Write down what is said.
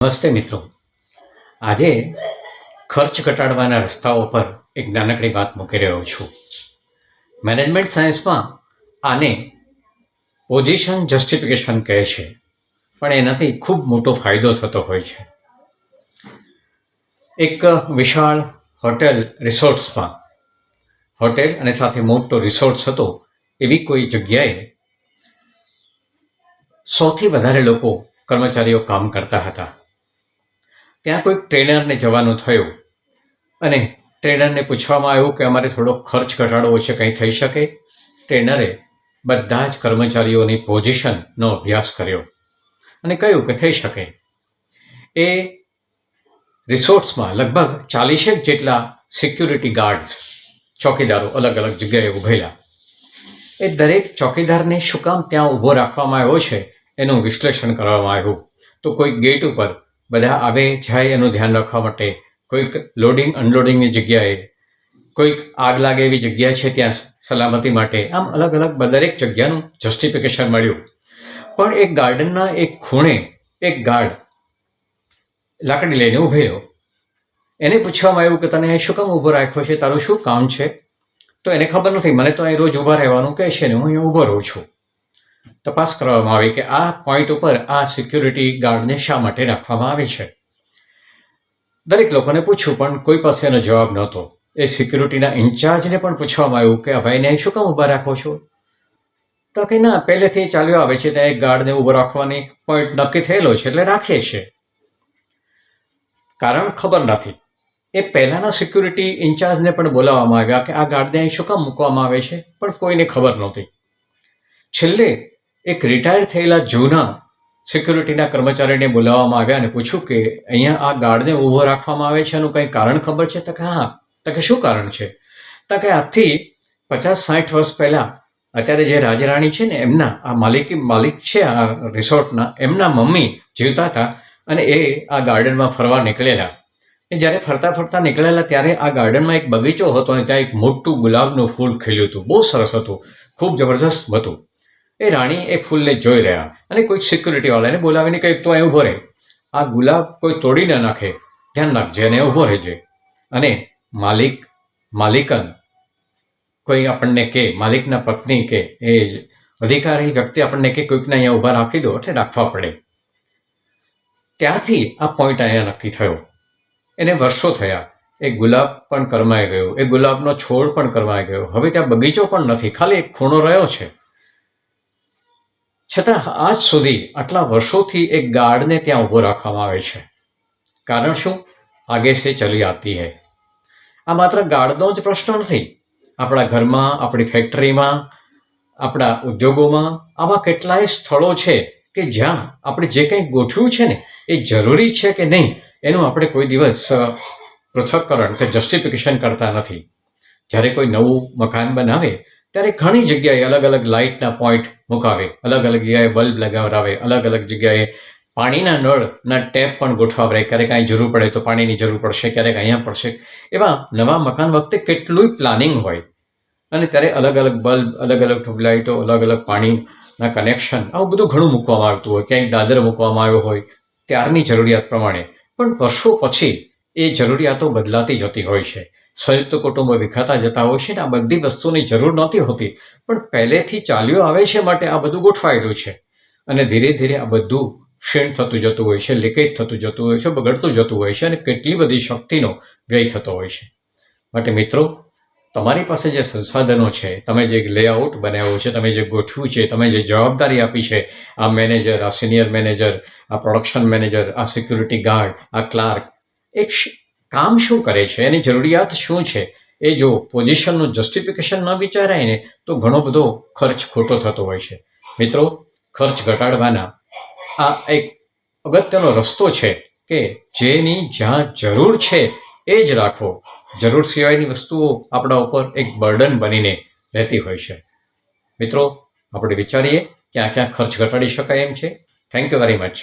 નમસ્તે મિત્રો. આજે ખર્ચ ઘટાડવાના રસ્તાઓ પર એક નાનકડી વાત મૂકી રહ્યો છું. મેનેજમેન્ટ સાયન્સમાં આને પોઝિશન જસ્ટિફિકેશન કહે છે, પણ એનાથી ખૂબ મોટો ફાયદો થતો હોય છે. એક વિશાળ હોટેલ રિસોર્ટ્સમાં હોટેલ અને સાથે મોટો રિસોર્ટ્સ હતો એવી કોઈ જગ્યાએ સૌથી વધારે લોકો કર્મચારીઓ કામ કરતા હતા. ત્યાં કોઈક ટ્રેનરને જવાનું થયું અને ટ્રેનરને પૂછવામાં આવ્યું કે અમારે થોડો ખર્ચ ઘટાડવો છે, કંઈ થઈ શકે? ટ્રેનરે બધા જ કર્મચારીઓની પોઝિશનનો અભ્યાસ કર્યો અને કહ્યું કે થઈ શકે. એ રિસોર્ટ્સમાં લગભગ 40 જેટલા સિક્યુરિટી ગાર્ડ્સ, ચોકીદારો અલગ અલગ જગ્યાએ ઊભેલા. એ દરેક ચોકીદારને શું કામ ત્યાં ઊભો રાખવામાં આવ્યો છે એનું વિશ્લેષણ કરવામાં આવ્યું. તો કોઈક ગેટ ઉપર બધા આવે જાય એનું ધ્યાન રાખવા માટે, કોઈક લોડિંગ અનલોડિંગની જગ્યાએ, કોઈક આગ લાગે એવી જગ્યા છે ત્યાં સલામતી માટે. આમ અલગ અલગ દરેક જગ્યાનું જસ્ટિફિકેશન મળ્યું. પણ એક ગાર્ડનના એક ખૂણે એક ગાર્ડ લાકડી લઈને ઊભેલો. એને પૂછવામાં આવ્યું કે તને અહીં શું કામ ઊભો રાખ્યો છે, તારું શું કામ છે? તો એને ખબર નથી, મને તો અહીં રોજ ઊભા રહેવાનું કહે છે ને હું અહીં ઊભો રહું છું. તપાસ કરવામાં આવી કે આ પોઈન્ટ ઉપર આ સિક્યુરિટી ગાર્ડને શા માટે રાખવામાં આવે છે. દરેક લોકોને પૂછ્યું પણ કોઈ પાસે એનો જવાબ નહોતો. એ સિક્યુરિટીના ઇન્ચાર્જને પણ પૂછવામાં આવ્યું કે આ ભાઈને અહીં શું કામ ઊભા રાખો છો? તો કે ના, પહેલેથી ચાલ્યો આવે છે, ત્યાં એક ગાર્ડને ઊભો રાખવાની પોઈન્ટ નક્કી થયેલો છે એટલે રાખીએ છીએ. કારણ ખબર નથી. એ પહેલાંના સિક્યુરિટી ઇન્ચાર્જને પણ બોલાવવામાં આવ્યા કે આ ગાર્ડને અહીં શું કામ મૂકવામાં આવે છે, પણ કોઈને ખબર નહોતી. છેલ્લે એક રિટાયર થયેલા જૂના સિક્યુરિટીના કર્મચારીને બોલાવવામાં આવ્યા અને પૂછ્યું કે અહીંયા આ ગાર્ડને ઊભો રાખવામાં આવે છે એનું કંઈ કારણ ખબર છે? તો કે હા. તો કે શું કારણ છે? તો કે આજથી 50-60 વર્ષ પહેલાં અત્યારે જે રાજરાણી છે ને એમના આ માલિક છે આ રિસોર્ટના, એમના મમ્મી જીવતા હતા અને એ આ ગાર્ડનમાં ફરવા નીકળેલા. એ જ્યારે ફરતા ફરતા નીકળેલા ત્યારે આ ગાર્ડનમાં એક બગીચો હતો અને ત્યાં એક મોટું ગુલાબનું ફૂલ ખીલ્યું હતું. બહુ સરસ હતું, ખૂબ જબરજસ્ત હતું. એ રાણી એ ફૂલને જોઈ રહ્યા અને કોઈક સિક્યુરિટીવાળાને બોલાવીને કંઈક તો અહીં ઊભો રહે, આ ગુલાબ કોઈ તોડી ન નાખે, ધ્યાન રાખજે અને ઊભો રહેજે. અને માલિકન કોઈ આપણને કે, માલિકના પત્ની કે એ અધિકારી વ્યક્તિ આપણને કે કોઈકને અહીંયા ઊભા રાખી દો એટલે રાખવા પડે. ત્યારથી આ પોઈન્ટ અહીંયા નક્કી થયો. એને વર્ષો થયા. એ ગુલાબ પણ કરમાઈ ગયો, એ ગુલાબનો છોડ પણ કરમાઈ ગયો. હવે ત્યાં બગીચો પણ નથી, ખાલી એક ખૂણો રહ્યો છે. છતાં આજ સુધી આટલા વર્ષોથી એક ગાર્ડને ત્યાં ઊભો રાખવામાં આવે છે. કારણ શું? આગે સે ચલી આતી હૈ. આ માત્ર ગાર્ડનો જ પ્રશ્ન નથી. આપણા ઘરમાં, આપણી ફેક્ટરીમાં, આપણા ઉદ્યોગોમાં આવા કેટલાય સ્થળો છે કે જ્યાં આપણે જે કંઈ ગોઠવ્યું છે ને એ જરૂરી છે કે નહીં એનું આપણે કોઈ દિવસ પૃથ્થકરણ કે જસ્ટિફિકેશન કરતા નથી. જ્યારે કોઈ નવું મકાન બનાવે ત્યારે ઘણી જગ્યાએ અલગ અલગ લાઇટના પોઈન્ટ મુકાવે, અલગ અલગ જગ્યાએ બલ્બ લગાવડાવે, અલગ અલગ જગ્યાએ પાણીના નળના ટેપ પણ ગોઠવાવે. ક્યારેક અહીં જરૂર પડે તો પાણીની જરૂર પડશે, ક્યારેક અહીંયા પડશે. એવા નવા મકાન વખતે કેટલું પ્લાનિંગ હોય અને ત્યારે અલગ અલગ બલ્બ, અલગ અલગ ટ્યુબલાઇટો, અલગ અલગ પાણીના કનેક્શન, આવું બધું ઘણું મૂકવામાં આવતું હોય. ક્યાંક દાદર મૂકવામાં આવ્યો હોય ત્યારની જરૂરિયાત પ્રમાણે. પણ વર્ષો પછી એ જરૂરિયાતો બદલાતી જતી હોય છે. સંયુક્ત કુટુંબો વિખાતા જતા હોય છે ને આ બધી વસ્તુની જરૂર નહોતી હોતી, પણ પહેલેથી ચાલ્યો આવે છે માટે આ બધું ગોઠવાયેલું છે. અને ધીરે ધીરે આ બધું ક્ષીણ થતું જતું હોય છે, લીકેજ થતું જતું હોય છે, બગડતું જતું હોય છે અને કેટલી બધી શક્તિનો વ્યય થતો હોય છે. માટે મિત્રો, તમારી પાસે જે સંસાધનો છે, તમે જે લેઆઉટ બનાવ્યું છે, તમે જે ગોઠવ્યું છે, તમે જે જવાબદારી આપી છે, આ મેનેજર, આ સિનિયર મેનેજર, આ પ્રોડક્શન મેનેજર, આ સિક્યુરિટી ગાર્ડ, આ ક્લાર્ક, એક કામ શું કરે છે, એની જરૂરિયાત શું છે, એ જો પોઝિશનનું જસ્ટિફિકેશન ન વિચારાય ને તો ઘણો બધો ખર્ચ ખોટો થતો હોય છે. મિત્રો, ખર્ચ ઘટાડવાના આ એક અગત્યનો રસ્તો છે કે જેની જ્યાં જરૂર છે એ જ રાખો. જરૂર સિવાયની વસ્તુઓ આપણા ઉપર એક બર્ડન બનીને રહેતી હોય છે. મિત્રો, આપણે વિચારીએ ક્યાં ક્યાં ખર્ચ ઘટાડી શકાય એમ છે. Thank you very much.